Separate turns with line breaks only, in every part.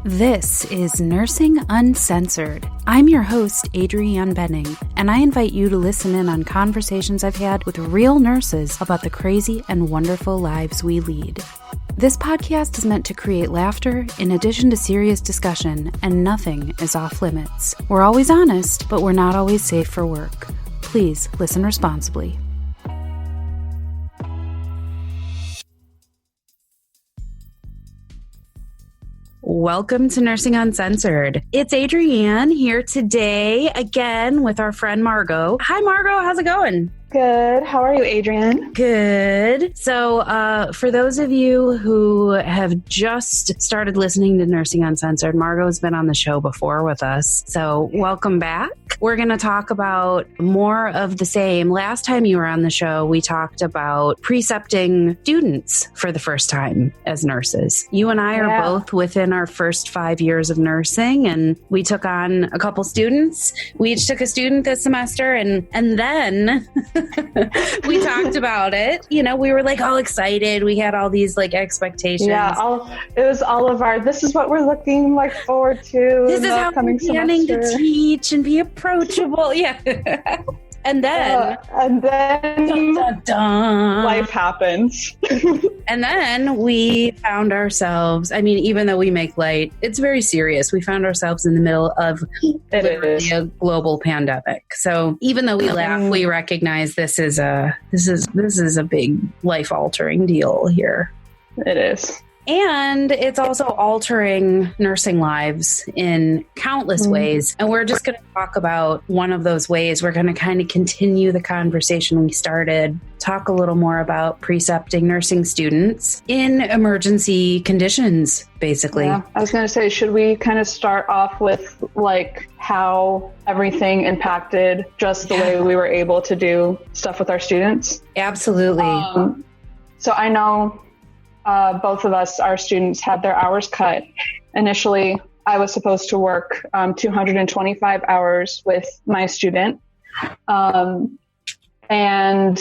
This is Nursing Uncensored. I'm your host, Adrianne Benning, and I invite you to listen in on conversations I've had with real nurses about the crazy and wonderful lives we lead. This podcast is meant to create laughter in addition to serious discussion, and nothing is off limits. We're always honest, but we're not always safe for work. Please listen responsibly. Welcome to Nursing Uncensored. It's Adrianne here today again with our friend Margo. Hi, Margo. How's it going?
Good. How are you, Adrianne?
Good. So for those of you who have just started listening to Nursing Uncensored, Margo's been on the show before with us. So welcome back. We're going to talk about more of the same. Last time you were on the show, we talked about precepting students for the first time as nurses. You and I are both within our first 5 years of nursing, and we took on a couple students. We each took a student this semester, and then we talked about it. You know, we were like all excited. We had all these like expectations.
Yeah, it was all of our, this is what we're looking like forward to.
This is how we're planning to teach and be approachable. Yeah. And then
dun, dun, dun. Life happens.
And then we found ourselves, I mean, even though we make light, it's very serious. We found ourselves in the middle of literally a global pandemic. So even though we laugh, we recognize this is a big life-altering deal here.
It is.
And it's also altering nursing lives in countless ways. And we're just going to talk about one of those ways. We're going to kind of continue the conversation we started, talk a little more about precepting nursing students in emergency conditions, basically.
Yeah, I was going to say, should we kind of start off with like how everything impacted just the way we were able to do stuff with our students?
Absolutely.
So I know both of us, our students, had their hours cut. Initially, I was supposed to work 225 hours with my student. And that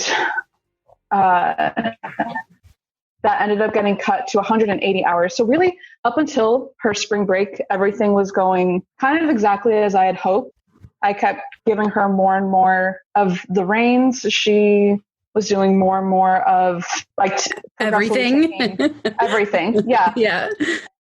ended up getting cut to 180 hours. So really, up until her spring break, everything was going kind of exactly as I had hoped. I kept giving her more and more of the reins. She was doing more and more of like
everything.
Everything. Yeah.
Yeah.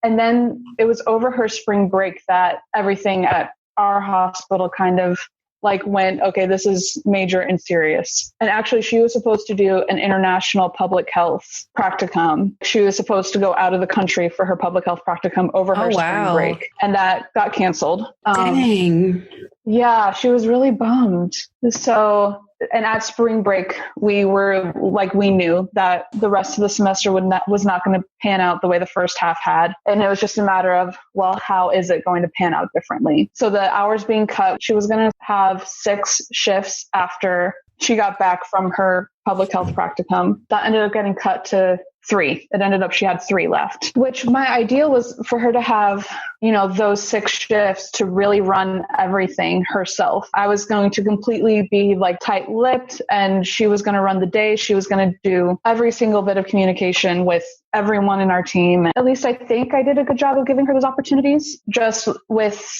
And then it was over her spring break that everything at our hospital kind of like went, okay, this is major and serious. And actually she was supposed to do an international public health practicum. She was supposed to go out of the country for her public health practicum over her spring break. And that got canceled.
Dang.
Yeah, she was really bummed. So, and at spring break, we were like, we knew that the rest of the semester was not going to pan out the way the first half had. And it was just a matter of, well, how is it going to pan out differently? So the hours being cut, she was going to have 6 shifts after she got back from her public health practicum. That ended up getting cut to 3. It ended up, she had 3 left, which my ideal was for her to have, you know, those 6 shifts to really run everything herself. I was going to completely be like tight-lipped, and she was going to run the day. She was going to do every single bit of communication with everyone in our team. At least I think I did a good job of giving her those opportunities, just with,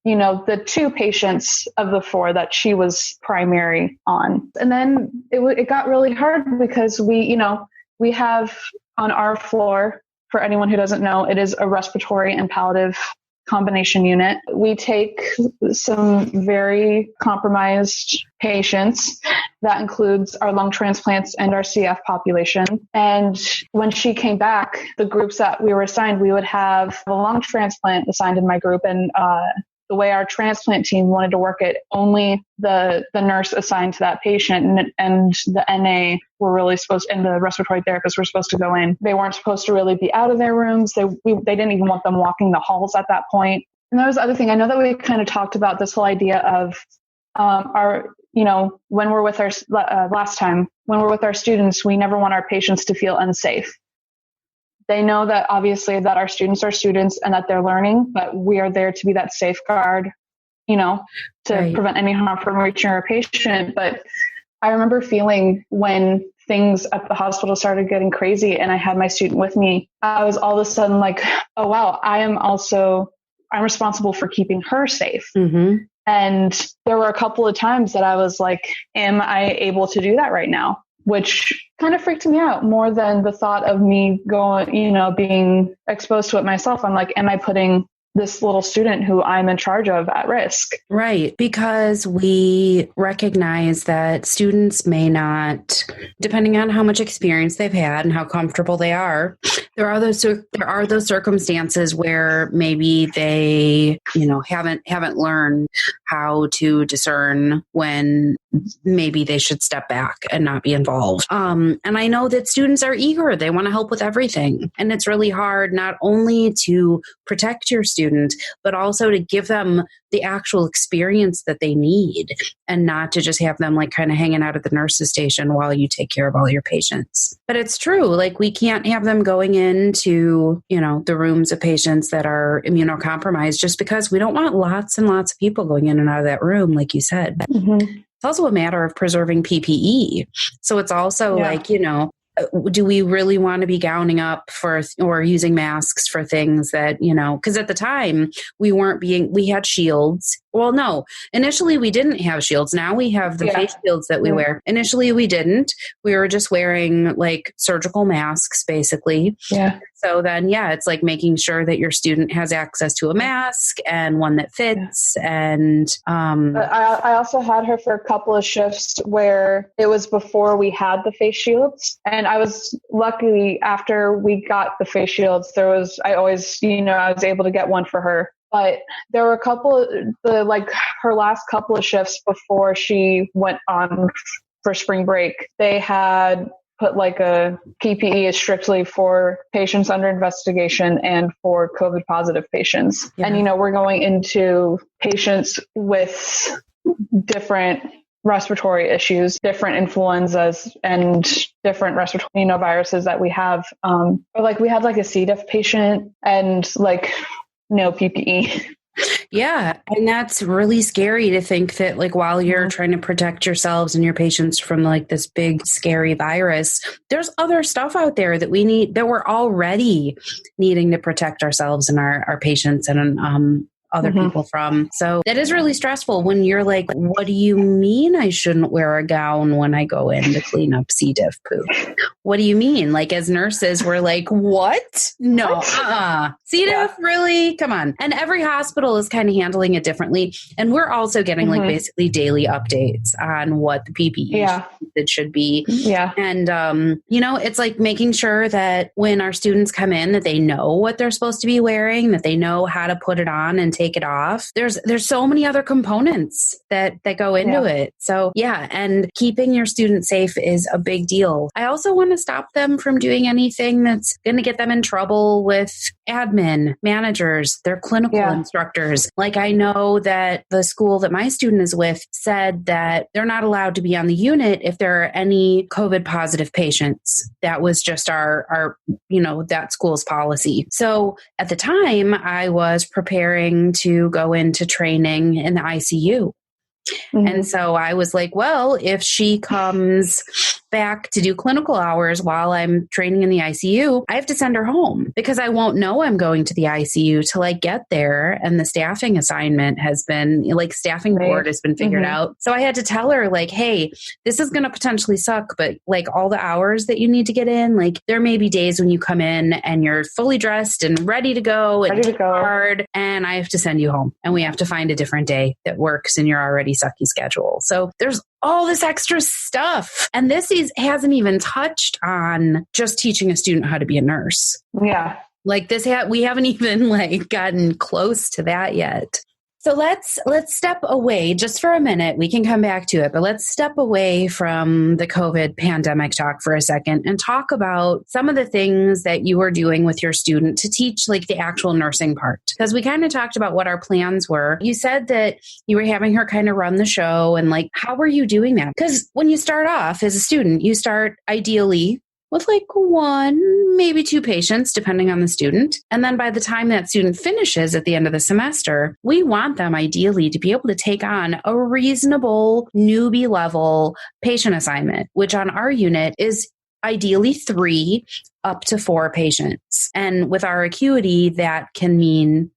you know, the 2 patients of the 4 that she was primary on. And then it got really hard because we have on our floor, for anyone who doesn't know, it is a respiratory and palliative combination unit. We take some very compromised patients. That includes our lung transplants and our CF population. And when she came back, the groups that we were assigned, we would have a lung transplant assigned in my group, and the way our transplant team wanted to work it, only the nurse assigned to that patient and the NA were really supposed, and the respiratory therapists were supposed to go in. They weren't supposed to really be out of their rooms. They didn't even want them walking the halls at that point. And that was the other thing. I know that we kind of talked about this whole idea of when we're with our last time, when we're with our students, we never want our patients to feel unsafe. They know that obviously that our students are students and that they're learning, but we are there to be that safeguard, to prevent any harm from reaching our patient. But I remember feeling when things at the hospital started getting crazy and I had my student with me, I was all of a sudden like, oh, wow, I'm responsible for keeping her safe.
Mm-hmm.
And there were a couple of times that I was like, am I able to do that right now? Which kind of freaked me out more than the thought of me going, being exposed to it myself. I'm like, am I putting this little student who I'm in charge of at risk?
Right. Because we recognize that students may not, depending on how much experience they've had and how comfortable they are, there are those circumstances where maybe they, haven't learned how to discern when maybe they should step back and not be involved. And I know that students are eager. They want to help with everything. And it's really hard not only to protect your student, but also to give them the actual experience that they need and not to just have them like kind of hanging out at the nurse's station while you take care of all your patients. But it's true. Like we can't have them going into, the rooms of patients that are immunocompromised just because we don't want lots and lots of people going in and out of that room, like you said.
Mm-hmm.
It's also a matter of preserving PPE. So it's also like, do we really want to be gowning up or using masks for things that, because at the time we had shields. Well, no, initially we didn't have shields. Now we have the face shields that we wear. Initially we didn't. We were just wearing like surgical masks, basically.
Yeah.
So then, it's like making sure that your student has access to a mask and one that fits. Yeah. And
I also had her for a couple of shifts where it was before we had the face shields. And I was lucky after we got the face shields, I was able to get one for her. But there were her last couple of shifts before she went on for spring break, they had put like a PPE is strictly for patients under investigation and for COVID positive patients. Yeah. And, we're going into patients with different respiratory issues, different influenzas and different respiratory viruses that we have. Or like we had like a C. diff patient and like no PPE.
Yeah. And that's really scary to think that like while you're trying to protect yourselves and your patients from like this big scary virus, there's other stuff out there that we're already needing to protect ourselves and our patients and other people from. So that is really stressful when you're like, what do you mean I shouldn't wear a gown when I go in to clean up C. diff poop? What do you mean? Like as nurses, we're like, what? No, C. diff, really? Come on. And every hospital is kind of handling it differently. And we're also getting like basically daily updates on what the PPE it should be. Yeah. And, it's like making sure that when our students come in, that they know what they're supposed to be wearing, that they know how to put it on and take it off. There's so many other components that go into it. So and keeping your students safe is a big deal. I also want to stop them from doing anything that's going to get them in trouble with admin, managers, their clinical instructors. Like I know that the school that my student is with said that they're not allowed to be on the unit if there are any COVID positive patients. That was just our that school's policy. So at the time I was preparing to go into training in the ICU. And so I was like, well, if she comes back to do clinical hours while I'm training in the ICU, I have to send her home because I won't know I'm going to the ICU till I get there. And the staffing assignment has been like staffing board has been figured out. So I had to tell her like, hey, this is going to potentially suck, but like all the hours that you need to get in, like there may be days when you come in and you're fully dressed and ready to go and hard, and I have to send you home and we have to find a different day that works in your already sucky schedule. So there's all this extra stuff. And this hasn't even touched on just teaching a student how to be a nurse.
Yeah.
Like this, we haven't even like gotten close to that yet. So let's step away just for a minute. We can come back to it, but let's step away from the COVID pandemic talk for a second and talk about some of the things that you were doing with your student to teach like the actual nursing part. Because we kind of talked about what our plans were. You said that you were having her kind of run the show and like, how were you doing that? Because when you start off as a student, you start ideally with like one, maybe two patients, depending on the student. And then by the time that student finishes at the end of the semester, we want them ideally to be able to take on a reasonable newbie level patient assignment, which on our unit is ideally 3 up to 4 patients. And with our acuity, that can mean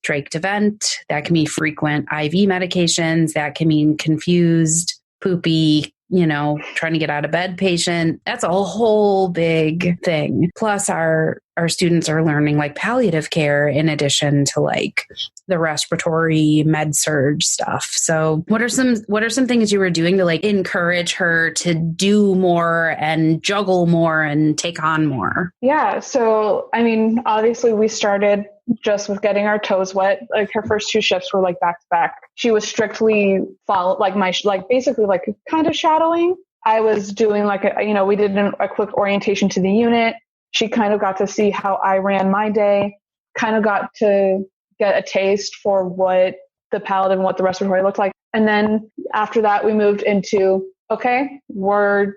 trach to vent, that can mean frequent IV medications, that can mean confused, poopy, trying to get out of bed patient. That's a whole big thing. Plus our students are learning like palliative care in addition to like the respiratory med surge stuff. So what are some things you were doing to like encourage her to do more and juggle more and take on more?
Yeah. So, I mean, obviously we started just with getting our toes wet. Like her first 2 shifts were like back to back. She was strictly basically like kind of shadowing. I was doing like we did a quick orientation to the unit. She kind of got to see how I ran my day, kind of got to get a taste for what the palliative and what the respiratory looked like. And then after that, we moved into, okay, we're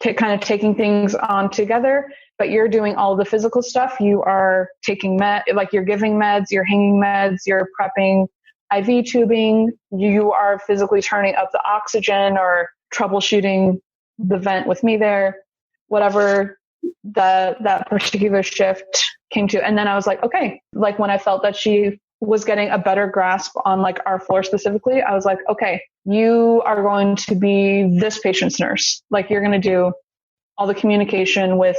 kind of taking things on together, but you're doing all the physical stuff. You are taking you're giving meds, you're hanging meds, you're prepping IV tubing, you are physically turning up the oxygen or troubleshooting the vent with me there, whatever that particular shift came to. And then I was like, okay, like when I felt that she was getting a better grasp on like our floor specifically, I was like, okay, you are going to be this patient's nurse. Like you're going to do all the communication with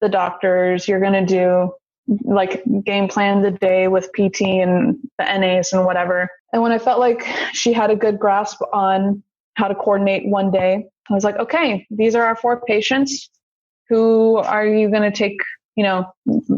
the doctors. You're going to do like game plan the day with PT and the NAs and whatever. And when I felt like she had a good grasp on how to coordinate one day, I was like, okay, these are our 4 patients. Who are you going to take,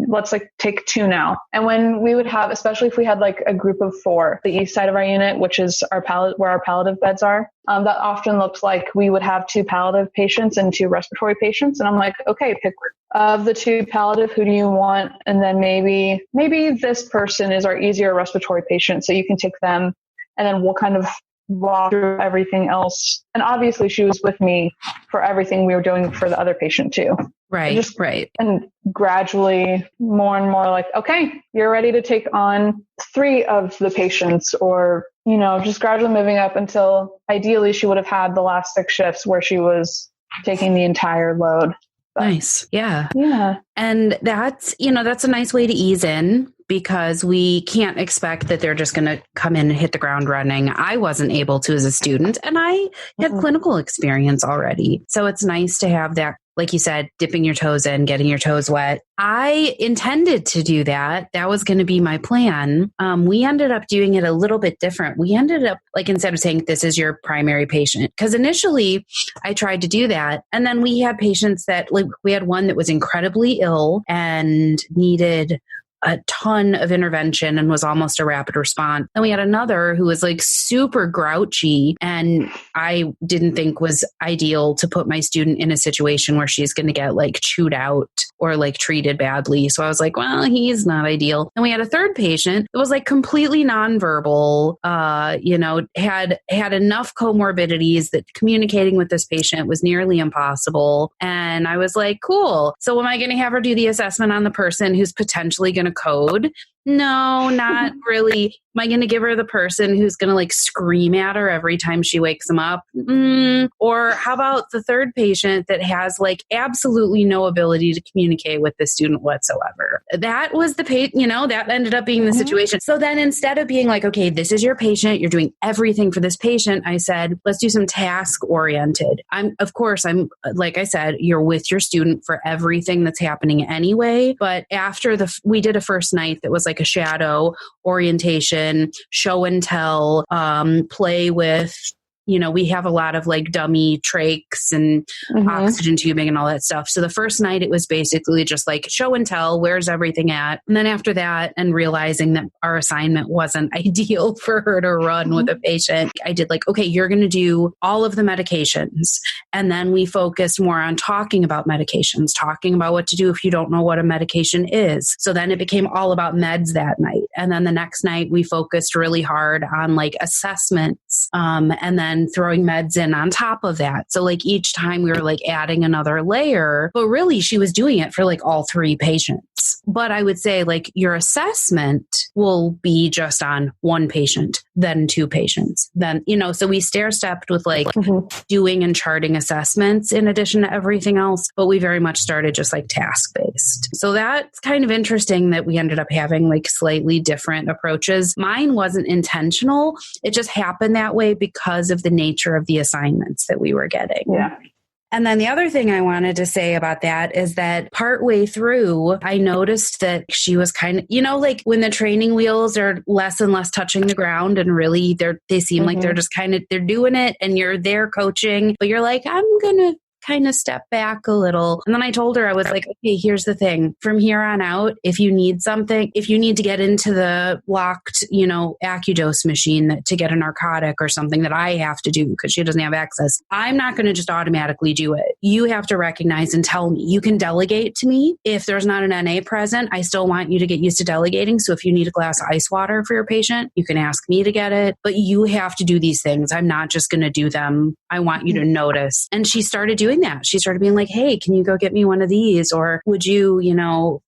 let's like take 2 now. And when we would have, especially if we had like a group of 4, the east side of our unit, which is where our palliative beds are, that often looks like we would have 2 palliative patients and 2 respiratory patients. And I'm like, okay, pick of the 2 palliative, who do you want? And then maybe this person is our easier respiratory patient. So you can take them and then we'll kind of walk through everything else. And obviously she was with me for everything we were doing for the other patient too.
Right. Right.
And gradually more and more like, okay, you're ready to take on 3 of the patients, or, just gradually moving up until ideally she would have had the last 6 shifts where she was taking the entire load. But,
nice. Yeah.
Yeah.
And that's a nice way to ease in, because we can't expect that they're just going to come in and hit the ground running. I wasn't able to as a student, and I had clinical experience already. So it's nice to have that, like you said, dipping your toes in, getting your toes wet. I intended to do that. That was going to be my plan. We ended up doing it a little bit different. We ended up, like, instead of saying, this is your primary patient, because initially I tried to do that. And then we had patients that, like, we had one that was incredibly ill and needed a ton of intervention and was almost a rapid response. And we had another who was like super grouchy, and I didn't think was ideal to put my student in a situation where she's going to get like chewed out or like treated badly. So I was like, well, he's not ideal. And we had a third patient that was like completely nonverbal, had enough comorbidities that communicating with this patient was nearly impossible. And I was like, cool. So am I going to have her do the assessment on the person who's potentially going to code? No, not really. Am I going to give her the person who's going to like scream at her every time she wakes them up? Or how about the third patient that has like absolutely no ability to communicate with the student whatsoever? That was the that ended up being the situation. So then instead of being like, okay, this is your patient, you're doing everything for this patient, I said, let's do some task oriented. I'm like I said, you're with your student for everything that's happening anyway. But after we did a first night that was like a shadow orientation, show and tell, play with, we have a lot of like dummy trachs and oxygen tubing and all that stuff. So the first night it was basically just like show and tell, where's everything at? And then after that, and realizing that our assignment wasn't ideal for her to run with a patient, I did like, okay, you're going to do all of the medications. And then we focused more on talking about medications, talking about what to do if you don't know what a medication is. So then it became all about meds that night. And then the next night we focused really hard on like assessments, and then throwing meds in on top of that. So like each time we were like adding another layer, but really she was doing it for like all 3 patients. But I would say like your assessment will be just on 1 patient, then 2 patients, then, so we stair stepped with like doing and charting assessments in addition to everything else, but we very much started just like task based. So that's kind of interesting that we ended up having like slightly different approaches. Mine wasn't intentional. It just happened that way because of the nature of the assignments that we were getting.
Yeah.
And then the other thing I wanted to say about that is that partway through, I noticed that she was kind of, like when the training wheels are less and less touching the ground and really they seem like they're just they're doing it and you're there coaching, but you're like, I'm going to kind of step back a little. And then I told her, I was like, okay, here's the thing. From here on out, if you need something, if you need to get into the locked, AccuDose machine to get a narcotic or something that I have to do because she doesn't have access, I'm not going to just automatically do it. You have to recognize and tell me. You can delegate to me. If there's not an NA present, I still want you to get used to delegating. So if you need a glass of ice water for your patient, you can ask me to get it, but you have to do these things. I'm not just going to do them. I want you to notice. And she started doing that. She started being like, hey, can you go get me one of these? Or would you,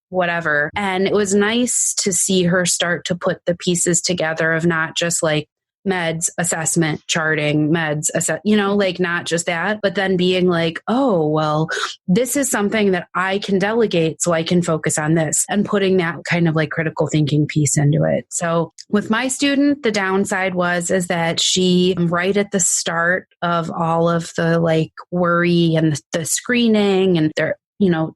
whatever. And it was nice to see her start to put the pieces together of not just like meds, assessment, charting, like not just that, but then being like, oh, well, this is something that I can delegate so I can focus on this, and putting that kind of like critical thinking piece into it. So with my student, the downside is that she, right at the start of all of the like worry and the screening, and they're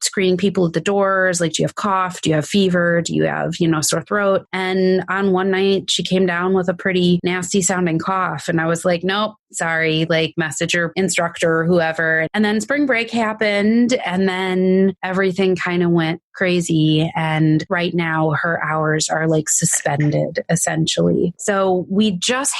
screening people at the doors, like, do you have cough? Do you have fever? Do you have, sore throat? And on one night she came down with a pretty nasty sounding cough. And I was like, nope, sorry, like message your instructor or whoever. And then spring break happened and then everything kind of went crazy. And right now her hours are like suspended essentially. So we just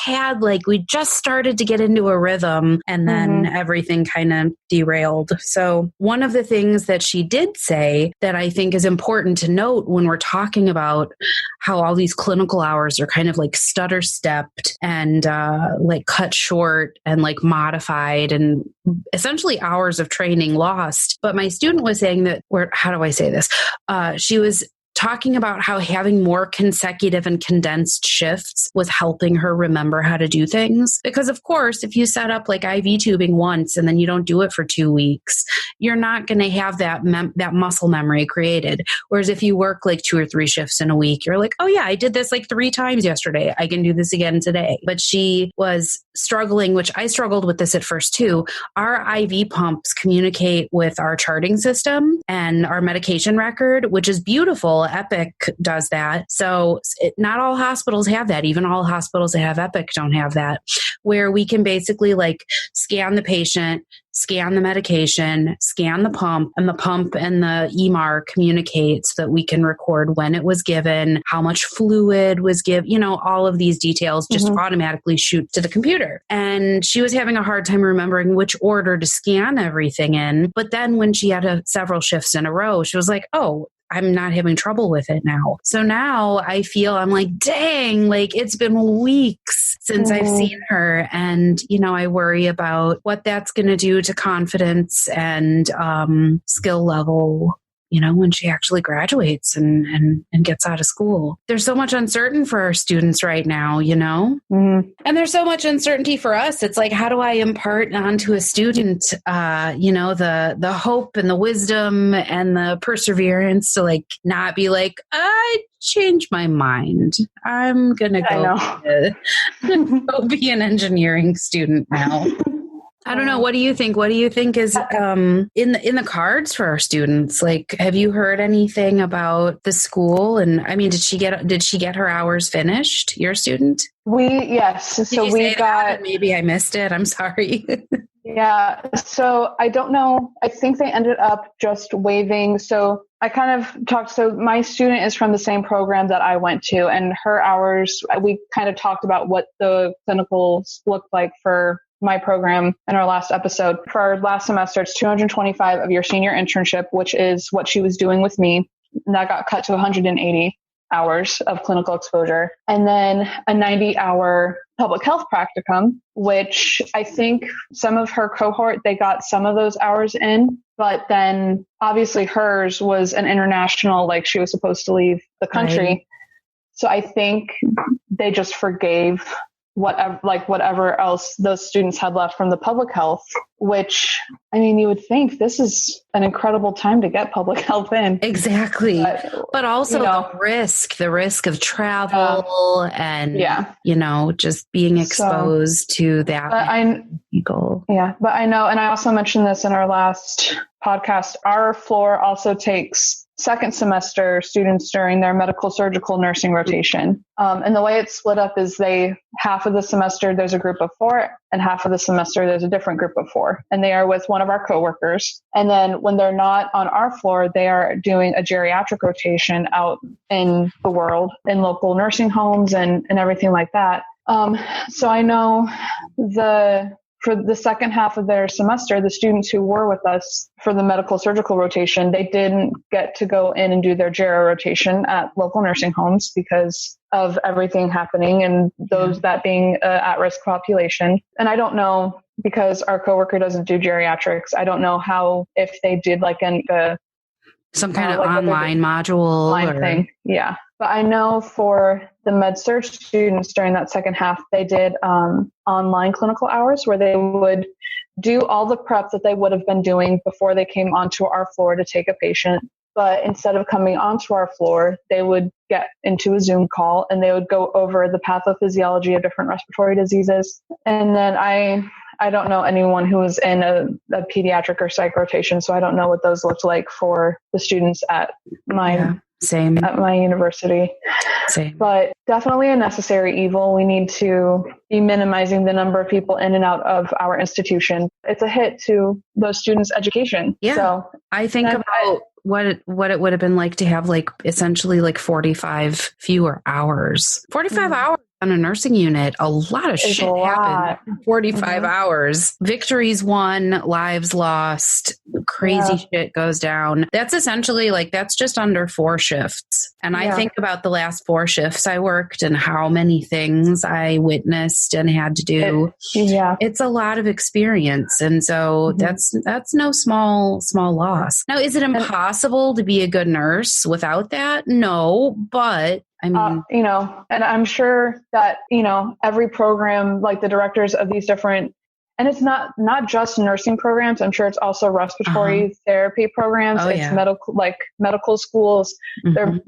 started to get into a rhythm and then everything kind of derailed. So one of the things that she did say that I think is important to note when we're talking about how all these clinical hours are kind of like stutter stepped and like cut short and like modified and essentially hours of training lost. But my student was saying that, how do I say this? She was talking about how having more consecutive and condensed shifts was helping her remember how to do things. Because of course, if you set up like IV tubing once and then you don't do it for 2 weeks, you're not going to have that muscle memory created. Whereas if you work like 2 or 3 shifts in a week, you're like, oh yeah, I did this like 3 times yesterday. I can do this again today. But she was struggling, which I struggled with this at first too. Our IV pumps communicate with our charting system and our medication record, which is beautiful. Epic does that. So not all hospitals have that. Even all hospitals that have Epic don't have that, where we can basically like scan the patient, scan the medication, scan the pump, and the EMR communicate so that we can record when it was given, how much fluid was given, all of these details just automatically shoot to the computer. And she was having a hard time remembering which order to scan everything in. But then when she had several shifts in a row, she was like, oh, I'm not having trouble with it now. So now I feel I'm like, dang, like it's been weeks since I've seen her. And, I worry about what that's going to do to confidence and skill level, when she actually graduates and gets out of school. There's so much uncertain for our students right now, and there's so much uncertainty for us. It's like, how do I impart onto a student, the hope and the wisdom and the perseverance to like not be like, I changed my mind. I'm going to go be an engineering student now. I don't know. What do you think? What do you think is in the cards for our students? Like, have you heard anything about the school? And I mean, did she get her hours finished? Your student?
Yes. So we got.
Maybe I missed it. I'm sorry.
Yeah. So I don't know. I think they ended up just waiving. So I kind of talked. So my student is from the same program that I went to, and her hours, we kind of talked about what the clinicals looked like for my program in our last episode. For our last semester, it's 225 of your senior internship, which is what she was doing with me. And that got cut to 180. hours of clinical exposure, and then a 90-hour public health practicum, which I think some of her cohort, they got some of those hours in, but then obviously hers was an international, like she was supposed to leave the country.
Right.
So I think they just forgave whatever else those students had left from the public health, which, I mean, you would think this is an incredible time to get public health in.
Exactly. But also the risk of travel and, just being exposed to that.
But I know, and I also mentioned this in our last podcast, our floor also takes second semester students during their medical surgical nursing rotation. And the way it's split up is half of the semester, there's a group of 4, and half of the semester, there's a different group of 4. And they are with one of our coworkers. And then when they're not on our floor, they are doing a geriatric rotation out in the world, in local nursing homes and everything like that. So I know for the second half of their semester, the students who were with us for the medical surgical rotation, they didn't get to go in and do their gero rotation at local nursing homes because of everything happening and that being an at-risk population. And I don't know, because our coworker doesn't do geriatrics, I don't know if they did
some kind of online module
thing. Yeah. But I know for the med-surg students during that second half, they did online clinical hours where they would do all the prep that they would have been doing before they came onto our floor to take a patient. But instead of coming onto our floor, they would get into a Zoom call and they would go over the pathophysiology of different respiratory diseases. And then I don't know anyone who was in a pediatric or psych rotation, so I don't know what those looked like for the students at my university.
Same.
But definitely a necessary evil. We need to be minimizing the number of people in and out of our institution. It's a hit to those students' education.
Yeah.
So
I think about what it would have been like to have essentially 45 fewer hours. 45 hours on a nursing unit, a lot of shit happened. 45 hours. Victories won, lives lost, crazy shit goes down. That's essentially that's just under 4 shifts. And I think about the last 4 shifts I worked and how many things I witnessed and had to do. It's a lot of experience. And so that's no small loss. Now, is it impossible to be a good nurse without that? No, but I mean,
and I'm sure that, every program, like the directors of these different, and it's not just nursing programs. I'm sure it's also respiratory therapy programs. It's medical schools. They're,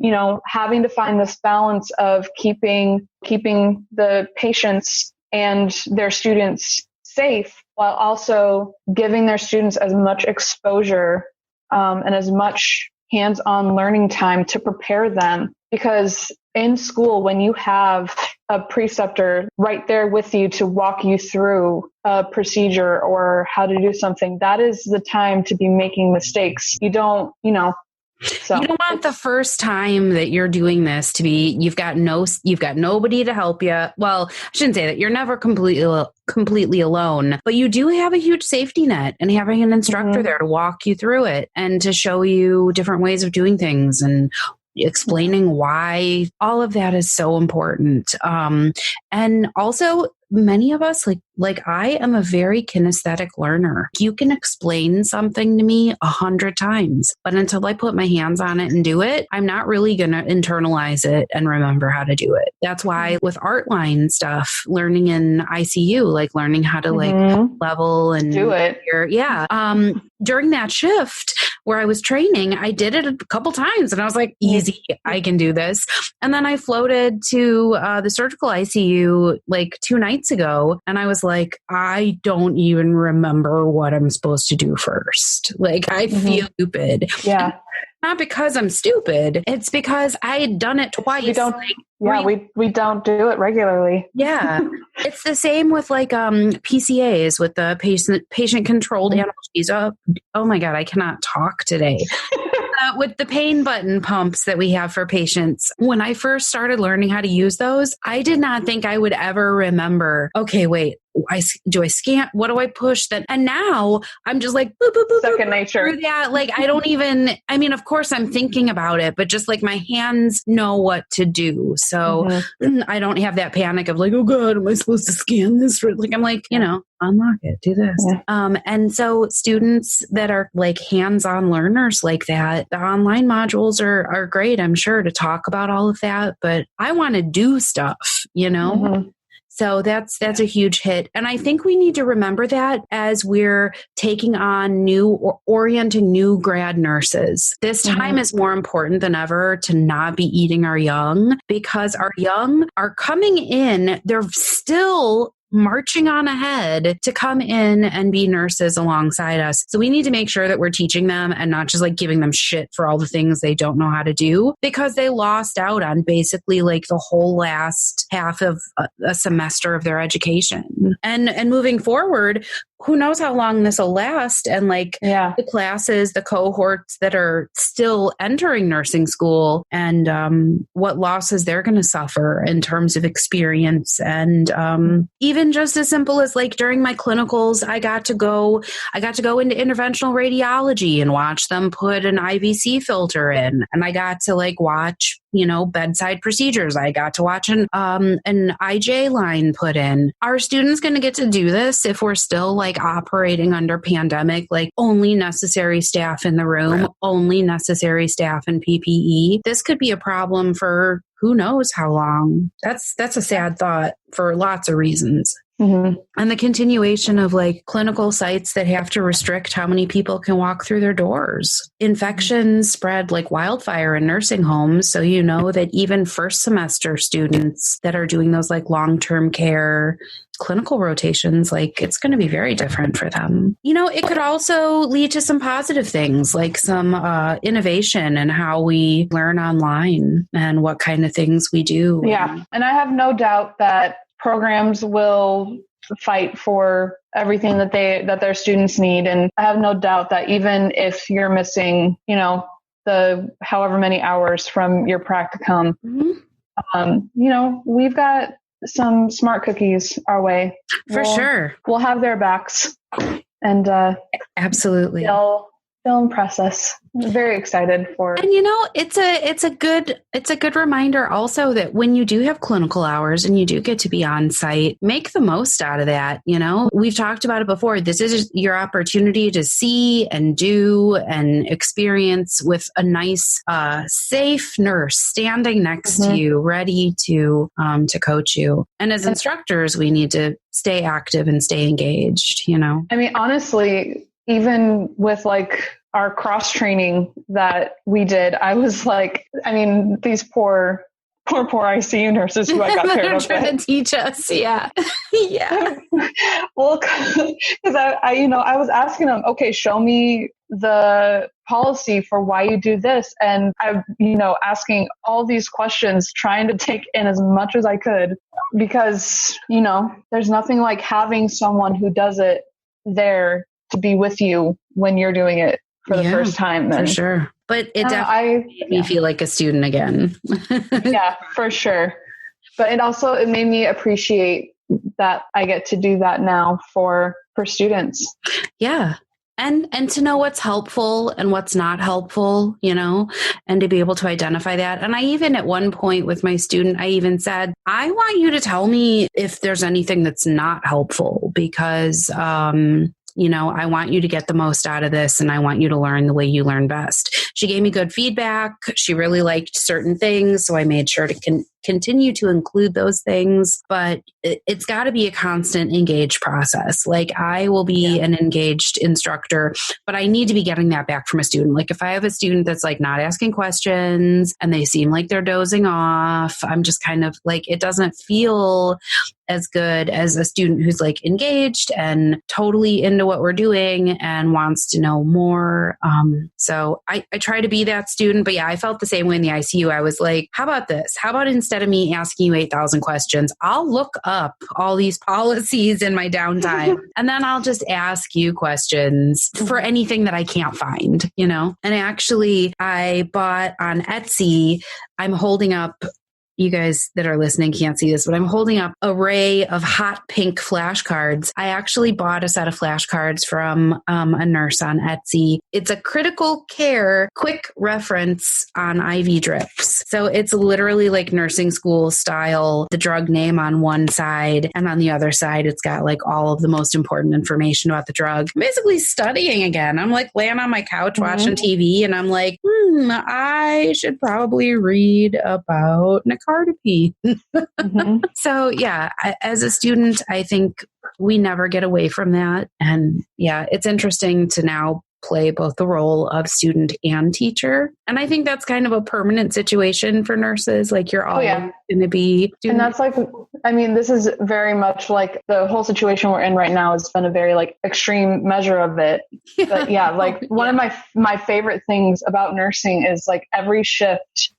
having to find this balance of keeping the patients and their students safe while also giving their students as much exposure and as much hands-on learning time to prepare them. Because in school, when you have a preceptor right there with you to walk you through a procedure or how to do something, that is the time to be making mistakes. You don't, So
you don't want the first time that you're doing this to be, you've got nobody to help you. Well, I shouldn't say that. You're never completely alone, but you do have a huge safety net, and having an instructor there to walk you through it and to show you different ways of doing things and explaining why. All of that is so important. And also, many of us, like I am a very kinesthetic learner. You can explain something to me 100 times, but until I put my hands on it and do it, I'm not really going to internalize it and remember how to do it. That's why with art line stuff, learning in ICU, learning how to level and
do it.
During that shift where I was training, I did it a couple times and I was like, easy, I can do this. And then I floated to the surgical ICU 2 nights ago, and I was like, I don't even remember what I'm supposed to do first. I feel stupid.
Yeah.
Not because I'm stupid. It's because I had done it twice.
We don't do it regularly.
Yeah. It's the same with PCAs, with the patient controlled analgesia. Oh my God, I cannot talk today. With the pain button pumps that we have for patients, when I first started learning how to use those, I did not think I would ever remember, okay, wait, do I scan? What do I push? And now I'm just like, boop, boop, boop,
second nature.
through that. Like, I don't even, I mean, of course I'm thinking about it, but just like my hands know what to do. So I don't have that panic of like, oh God, am I supposed to scan this? Like, I'm like, unlock it, do this. Yeah. And so students that are like hands-on learners like that, the online modules are great, I'm sure, to talk about all of that, but I want to do stuff, So that's a huge hit. And I think we need to remember that as we're taking on new or orienting new grad nurses. This time is more important than ever to not be eating our young, because our young are coming in, they're still marching on ahead to come in and be nurses alongside us. So we need to make sure that we're teaching them and not just like giving them shit for all the things they don't know how to do, because they lost out on basically like the whole last half of a semester of their education. And moving forward, who knows how long this will last, and like the classes, the cohorts that are still entering nursing school, and what losses they're going to suffer in terms of experience. And even just as simple as like during my clinicals, I got to go into interventional radiology and watch them put an IVC filter in, and I got to like watch bedside procedures. I got to watch an IJ line put in. Are students going to get to do this if we're still like operating under pandemic, like only necessary staff in the room, only necessary staff in PPE? This could be a problem for who knows how long. That's a sad thought for lots of reasons. And the continuation of like clinical sites that have to restrict how many people can walk through their doors. Infections spread like wildfire in nursing homes. So that even first semester students that are doing those like long-term care clinical rotations, like it's going to be very different for them. It could also lead to some positive things, like some innovation in how we learn online and what kind of things we do.
Yeah. And I have no doubt that programs will fight for everything that their students need. And I have no doubt that even if you're missing, the however many hours from your practicum, we've got some smart cookies our way.
For sure.
We'll have their backs, and
absolutely.
They'll impress us. I'm very excited for.
And it's a good reminder also that when you do have clinical hours and you do get to be on site, make the most out of that. We've talked about it before. This is your opportunity to see and do and experience with a nice, safe nurse standing next to you, ready to coach you. And as instructors, we need to stay active and stay engaged.
I mean, honestly, even with like our cross training that we did, I was like, these poor ICU nurses who I got paired up with.
Trying to teach us. Yeah. Yeah.
Well, because I was asking them, okay, show me the policy for why you do this. And I, asking all these questions, trying to take in as much as I could, because, there's nothing like having someone who does it there to be with you when you're doing it for the first time.
For sure. But it definitely made me feel like a student again.
Yeah, for sure. But it made me appreciate that I get to do that now for students.
Yeah. And to know what's helpful and what's not helpful, and to be able to identify that. And I even at one point with my student, I even said, I want you to tell me if there's anything that's not helpful, because, I want you to get the most out of this, and I want you to learn the way you learn best. She gave me good feedback. She really liked certain things, so I made sure to continue to include those things. But it's got to be a constant engaged process. Like, I will be an engaged instructor, but I need to be getting that back from a student. Like, if I have a student that's like not asking questions and they seem like they're dozing off, I'm just kind of like, it doesn't feel as good as a student who's like engaged and totally into what we're doing and wants to know more. So I try to be that student, but I felt the same way in the ICU. I was like, how about this? How about instead of me asking you 8,000 questions, I'll look up all these policies in my downtime and then I'll just ask you questions for anything that I can't find, And actually I bought on Etsy, I'm holding up you guys that are listening can't see this, but I'm holding up an array of hot pink flashcards. I actually bought a set of flashcards from a nurse on Etsy. It's a critical care quick reference on IV drips. So it's literally like nursing school style, the drug name on one side, and on the other side, it's got like all of the most important information about the drug. I'm basically studying again. I'm like laying on my couch watching TV, and I'm like, I should probably read about nicardipine. So yeah, as a student, I think we never get away from that. And yeah, it's interesting to now play both the role of student and teacher. And I think that's kind of a permanent situation for nurses. Like you're all going to be doing.
And that's like, I mean, this is very much like the whole situation we're in right now has been a very like extreme measure of it. But yeah, like one of my favorite things about nursing is like every shift,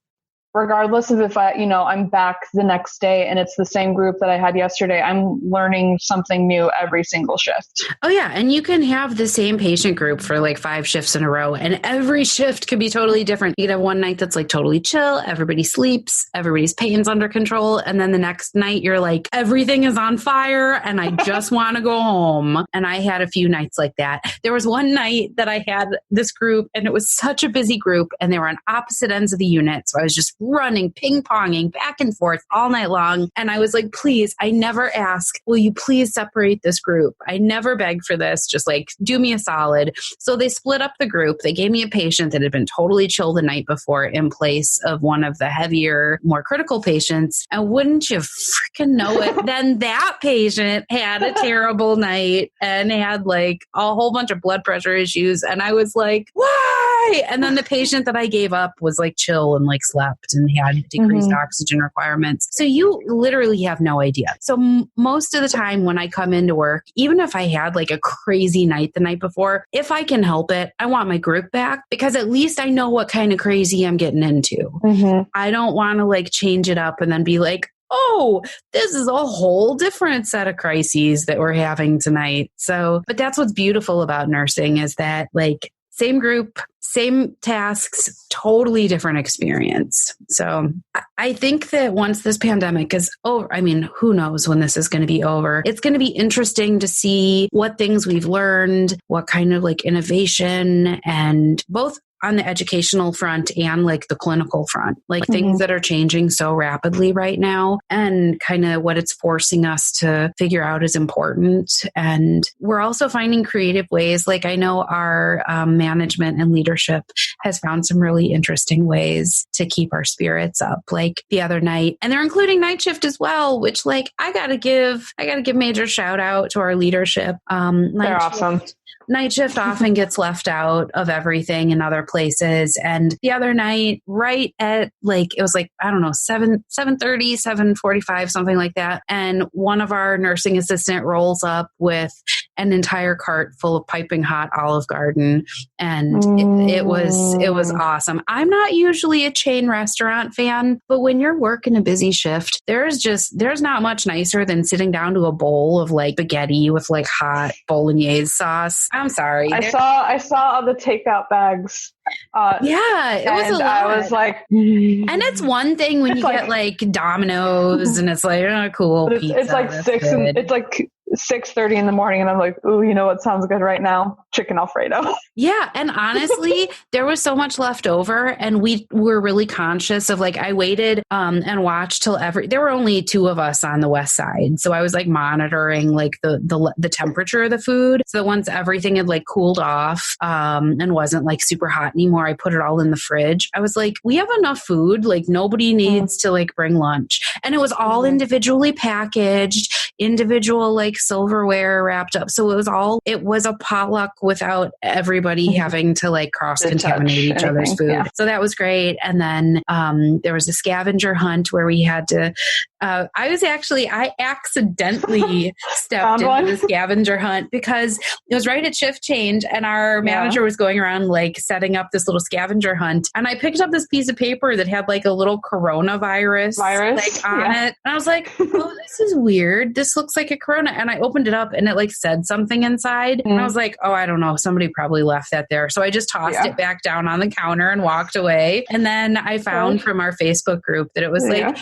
regardless of if I'm back the next day and it's the same group that I had yesterday, I'm learning something new every single shift.
Oh yeah. And you can have the same patient group for like 5 shifts in a row, and every shift could be totally different. You could have one night that's like totally chill. Everybody sleeps, everybody's pain's under control. And then the next night you're like, everything is on fire and I just want to go home. And I had a few nights like that. There was one night that I had this group and it was such a busy group and they were on opposite ends of the unit. So I was just running, ping-ponging back and forth all night long. And I was like, please, I never ask, will you please separate this group? I never beg for this. Just like, do me a solid. So they split up the group. They gave me a patient that had been totally chill the night before in place of one of the heavier, more critical patients. And wouldn't you freaking know it, then that patient had a terrible night and had like a whole bunch of blood pressure issues. And I was like, why? And then the patient that I gave up was like chill and like slept and had decreased oxygen requirements. So you literally have no idea. So most of the time when I come into work, even if I had like a crazy night the night before, if I can help it, I want my group back because at least I know what kind of crazy I'm getting into. I don't want to like change it up and then be like, oh, this is a whole different set of crises that we're having tonight. So, but that's what's beautiful about nursing is that like same group, same tasks, totally different experience. So I think that once this pandemic is over, I mean, who knows when this is going to be over? It's going to be interesting to see what things we've learned, what kind of like innovation, and both on the educational front and like the clinical front, like things that are changing so rapidly right now and kind of what it's forcing us to figure out is important. And we're also finding creative ways. Like I know our management and leadership has found some really interesting ways to keep our spirits up. Like the other night, and they're including night shift as well, which like I gotta give major shout out to our leadership.
They're awesome.
Night shift often gets left out of everything in other places. And the other night, right at like, it was like, I don't know, 7:30, 7:45, something like that. And one of our nursing assistant rolls up with an entire cart full of piping hot Olive Garden. And it was awesome. I'm not usually a chain restaurant fan, but when you're working a busy shift, there's not much nicer than sitting down to a bowl of like spaghetti with like hot bolognese sauce. I'm sorry.
I saw the takeout bags.
It was a lot.
I was like,
and it's one thing when you get like Domino's and it's like, oh, cool. Pizza,
it's like 6:30 in the morning and I'm like, ooh, you know what sounds good right now? Chicken Alfredo.
Yeah. And honestly, there was so much left over and we were really conscious of like, I waited and watched till there were only 2 of us on the west side. So I was like monitoring like the temperature of the food. So once everything had like cooled off and wasn't like super hot anymore, I put it all in the fridge. I was like, we have enough food. Like nobody needs to like bring lunch. And it was all individually packaged, individual like silverware wrapped up. So it was a potluck without everybody having to like cross-contaminate each other's food. Yeah. So that was great. And then there was a scavenger hunt where we had to I accidentally stepped into the scavenger hunt because it was right at shift change and our manager was going around like setting up this little scavenger hunt. And I picked up this piece of paper that had like a little coronavirus like on it. And I was like, oh, this is weird. This looks like a corona. And I opened it up and it like said something inside. And I was like, oh, I don't know. Somebody probably left that there. So I just tossed it back down on the counter and walked away. And then I found from our Facebook group that it was like,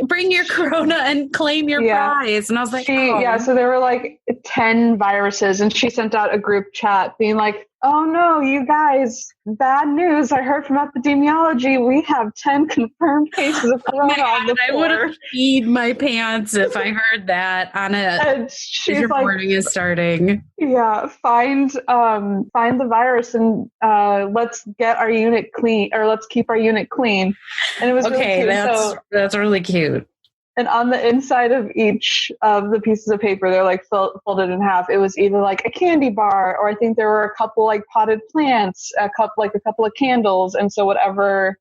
bring your corona and claim your prize. And I was like,
so there were like 10 viruses and she sent out a group chat being like, oh no, you guys, bad news. I heard from epidemiology. We have 10 confirmed cases of corona on the floor. I would have peed
my pants if I heard that on
and she's
reporting is starting.
Yeah. Find the virus and let's get our unit clean, or let's keep our unit clean. And it was really cute.
That's really cute.
And on the inside of each of the pieces of paper, they're like folded in half. It was either like a candy bar, or I think there were a couple like potted plants, a couple of candles. And so whatever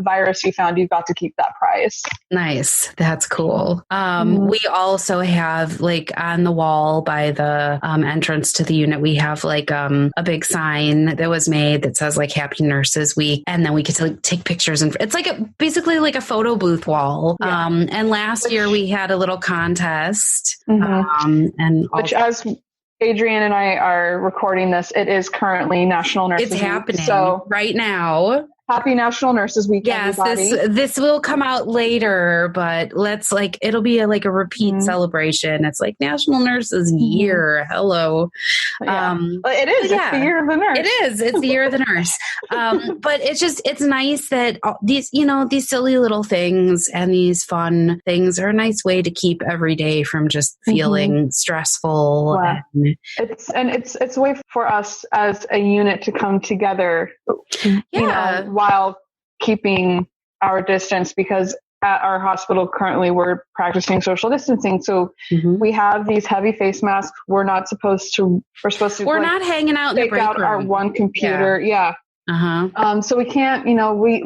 virus you found, you got to keep that prize.
Nice. That's cool. We also have like on the wall by the entrance to the unit, we have like a big sign that was made that says like Happy Nurses Week. And then we get to take pictures, and it's like basically like a photo booth wall. And last year we had a little contest. Which
as Adrianne and I are recording this, it is currently National Nurses Week.
It's happening right now.
Happy National Nurses Week, everybody.
This will come out later, but it'll be a repeat celebration. It's like National Nurses Year. Hello.
It is. It's the year of the nurse.
It is. It's the year of the nurse. But it's nice that these silly little things and these fun things are a nice way to keep every day from just feeling stressful.
Wow. It's a way for us as a unit to come together. While keeping our distance, because at our hospital currently we're practicing social distancing. So we have these heavy face masks. We're not supposed to, we're
not hanging out in the break room.
Our one computer. So we can't,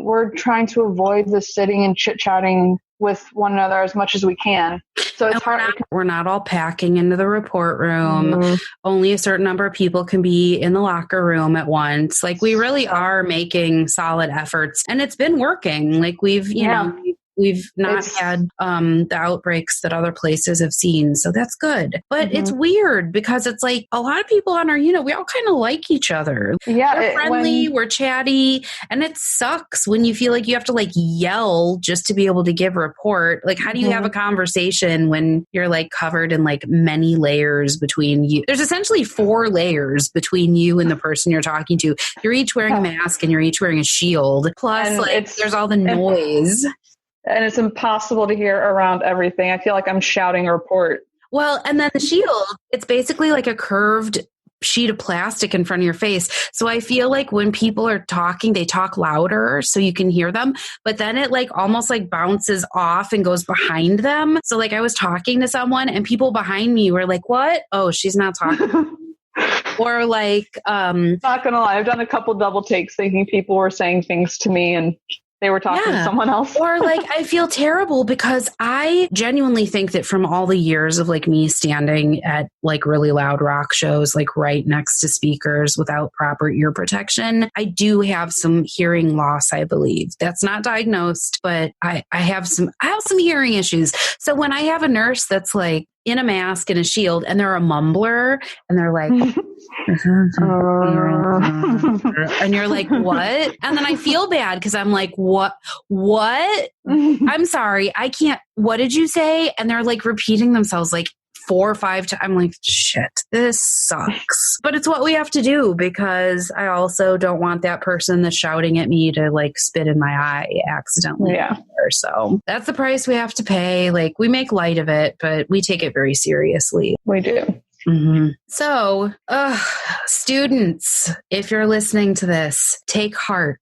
we're trying to avoid the sitting and chit chatting with one another as much as we can. So it's hard.
We're not all packing into the report room. Only a certain number of people can be in the locker room at once. Like we really are making solid efforts, and it's been working. Like we've not had the outbreaks that other places have seen. So that's good. But it's weird because it's like a lot of people on our unit, we all kind of like each other.
Yeah.
We're friendly, we're chatty. And it sucks when you feel like you have to yell just to be able to give a report. Like, how do you have a conversation when you're covered in many layers between you? There's essentially 4 layers between you and the person you're talking to. You're each wearing a mask and you're each wearing a shield. Plus, there's all the noise.
And it's impossible to hear around everything. I feel like I'm shouting a report.
Well, and then the shield, it's basically like a curved sheet of plastic in front of your face. So I feel like when people are talking, they talk louder so you can hear them. But then it almost bounces off and goes behind them. So I was talking to someone and people behind me were like, what? Oh, she's not talking. Or
not gonna lie, I've done a couple double takes thinking people were saying things to me and they were talking to someone else.
Or I feel terrible because I genuinely think that from all the years of me standing at really loud rock shows, right next to speakers without proper ear protection, I do have some hearing loss, I believe. That's not diagnosed, but I have some hearing issues. So when I have a nurse that's in a mask and a shield and they're a mumbler and they're and you're like, what? And then I feel bad because I'm like, what? I'm sorry. I can't. What did you say? And they're repeating themselves 4 or 5 times. I'm like, shit, this sucks. But it's what we have to do because I also don't want that person that's shouting at me to spit in my eye accidentally.
Yeah.
So that's the price we have to pay. We make light of it, but we take it very seriously.
We do.
Mm-hmm. So, students, if you're listening to this, take heart.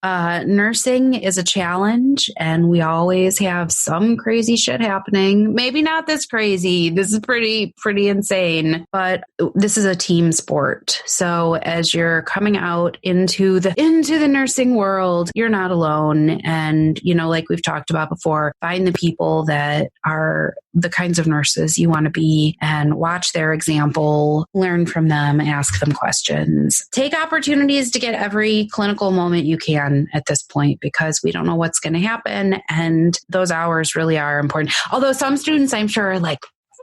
Nursing is a challenge, and we always have some crazy shit happening. Maybe not this crazy. This is pretty insane, but this is a team sport. So as you're coming out into the nursing world, you're not alone. And, like we've talked about before, find the people that are the kinds of nurses you want to be and watch their example, learn from them, ask them questions. Take opportunities to get every clinical moment you can at this point, because we don't know what's going to happen. And those hours really are important. Although some students, I'm sure, are like,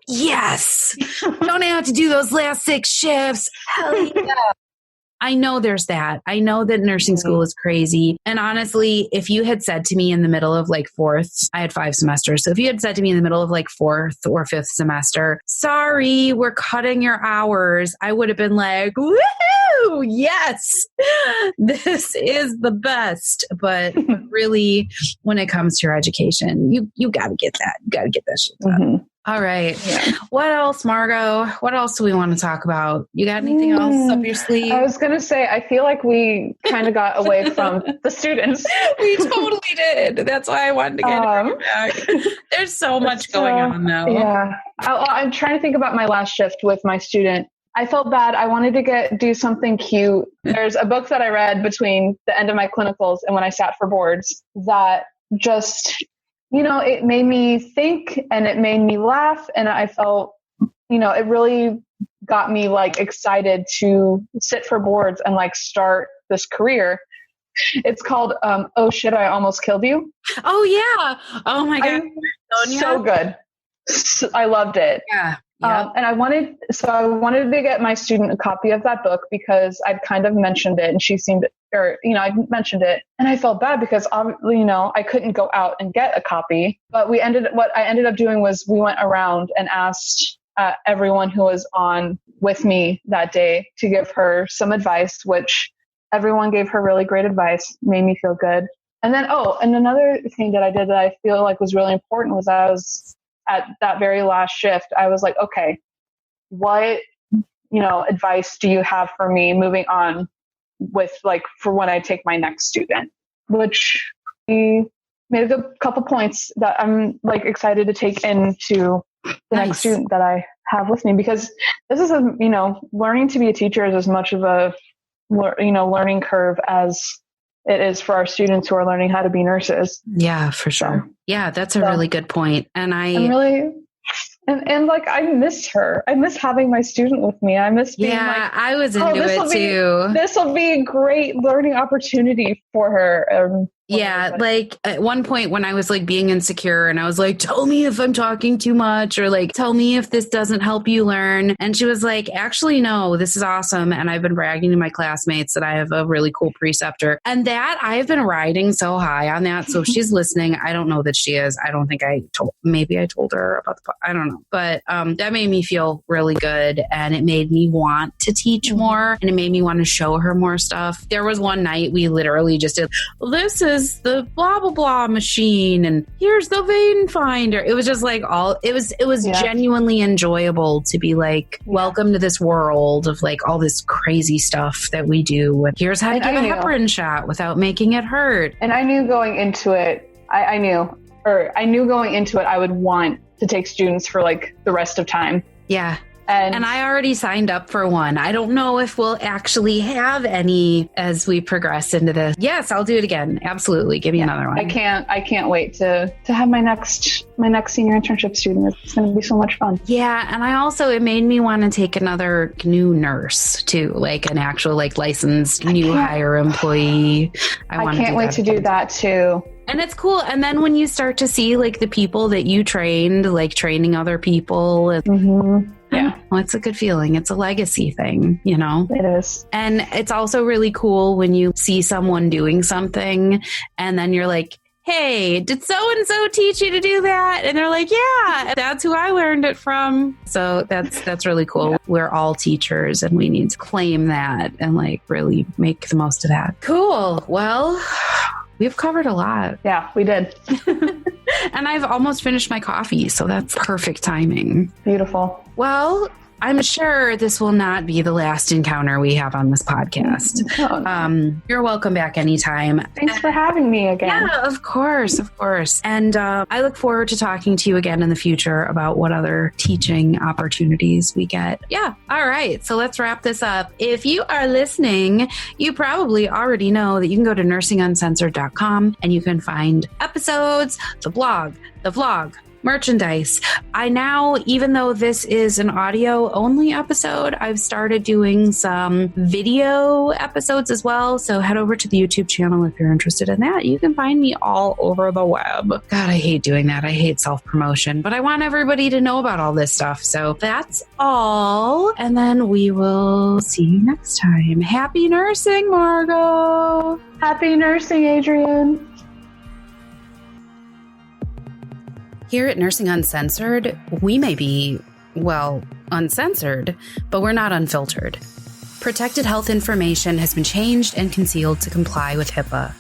yes, don't have to do those last 6 shifts. Hell yeah. I know there's that. I know that nursing school is crazy. And honestly, if you had said to me in the middle of like 4th, I had 5 semesters. So if you had said to me in the middle of like 4th or 5th semester, sorry, we're cutting your hours, I would have been like, woohoo, yes, this is the best. But really, when it comes to your education, you got to get that. You got to get that shit done. Mm-hmm. All right. Yeah. What else, Margo? What else do we want to talk about? You got anything else up your sleeve?
I was going to say, I feel like we kind of got away from the students.
We totally did. That's why I wanted to get it back. There's so much going on now.
Yeah. I'm trying to think about my last shift with my student. I felt bad. I wanted to do something cute. There's a book that I read between the end of my clinicals and when I sat for boards that just... it made me think and it made me laugh. And I felt, it really got me like excited to sit for boards and like start this career. It's called, Oh Shit, I Almost Killed You.
Oh yeah. Oh my God.
So good. I loved it.
Yeah.
And I wanted to get my student a copy of that book because I'd kind of mentioned it and she seemed, I mentioned it and I felt bad because, I couldn't go out and get a copy, but what I ended up doing was we went around and asked everyone who was on with me that day to give her some advice, which everyone gave her really great advice, made me feel good. And then, and another thing that I did that I feel like was really important was I was at that very last shift, I was like, okay, what, advice do you have for me moving on with for when I take my next student, which we made a couple points that I'm excited to take into the next student that I have with me, because this is learning to be a teacher is as much of a, learning curve as it is for our students who are learning how to be nurses.
Yeah, for sure. Yeah, that's a really good point. And I'm
really, and I miss her. I miss having my student with me. I miss being
I was into it too.
This will be a great learning opportunity for her.
At one point when I was being insecure and I was like, tell me if I'm talking too much or tell me if this doesn't help you learn. And she was like, actually, no, this is awesome. And I've been bragging to my classmates that I have a really cool preceptor and that I've been riding so high on that. So if she's listening, I don't know that she is. I don't think maybe I told her about I don't know. But that made me feel really good. And it made me want to teach more and it made me want to show her more stuff. There was one night we literally just did, this is the blah blah blah machine and here's the vein finder. It was just it was genuinely enjoyable to be welcome to this world of all this crazy stuff that we do, and here's how to give a heparin shot without making it hurt.
And I knew going into it I knew going into it I would want to take students for the rest of time.
Yeah. And I already signed up for one. I don't know if we'll actually have any as we progress into this. Yes, I'll do it again. Absolutely. Give me another one.
I can't wait to have my next senior internship student. It's going to be so much fun.
Yeah. And it made me want to take another new nurse too, an actual licensed new hire employee.
I can't wait to do that too.
And it's cool. And then when you start to see the people that you trained, training other people. Yeah. Well, it's a good feeling. It's a legacy thing,
It is.
And it's also really cool when you see someone doing something and then you're like, hey, did so-and-so teach you to do that? And they're like, yeah, that's who I learned it from. So that's really cool. Yeah. We're all teachers and we need to claim that and really make the most of that. Cool. Well, we've covered a lot.
Yeah, we did.
And I've almost finished my coffee, so that's perfect timing.
Beautiful.
Well, I'm sure this will not be the last encounter we have on this podcast.
Oh, no.
You're welcome back anytime.
Thanks for having me again.
Yeah, of course. And I look forward to talking to you again in the future about what other teaching opportunities we get. Yeah. All right. So let's wrap this up. If you are listening, you probably already know that you can go to nursinguncensored.com and you can find episodes, the blog, the vlog, merchandise. I now, even though this is an audio only episode, I've started doing some video episodes as well. So head over to the YouTube channel if you're interested in that. You can find me all over the web. God, I hate doing that. I hate self-promotion, but I want everybody to know about all this stuff. So that's all. And then we will see you next time. Happy nursing, Margo.
Happy nursing, Adrianne.
Here at Nursing Uncensored, we may be, well, uncensored, but we're not unfiltered. Protected health information has been changed and concealed to comply with HIPAA.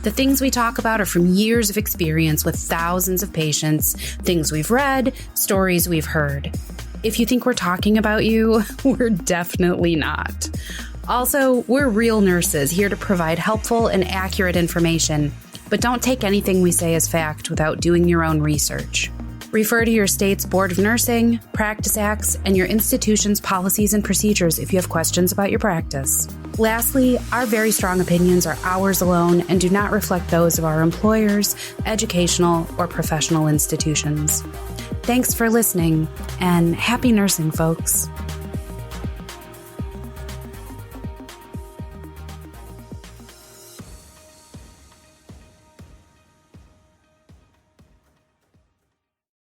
The things we talk about are from years of experience with thousands of patients, things we've read, stories we've heard. If you think we're talking about you, we're definitely not. Also, we're real nurses here to provide helpful and accurate information. But don't take anything we say as fact without doing your own research. Refer to your state's Board of Nursing, Practice Acts, and your institution's policies and procedures if you have questions about your practice. Lastly, our very strong opinions are ours alone and do not reflect those of our employers, educational, or professional institutions. Thanks for listening, and happy nursing, folks.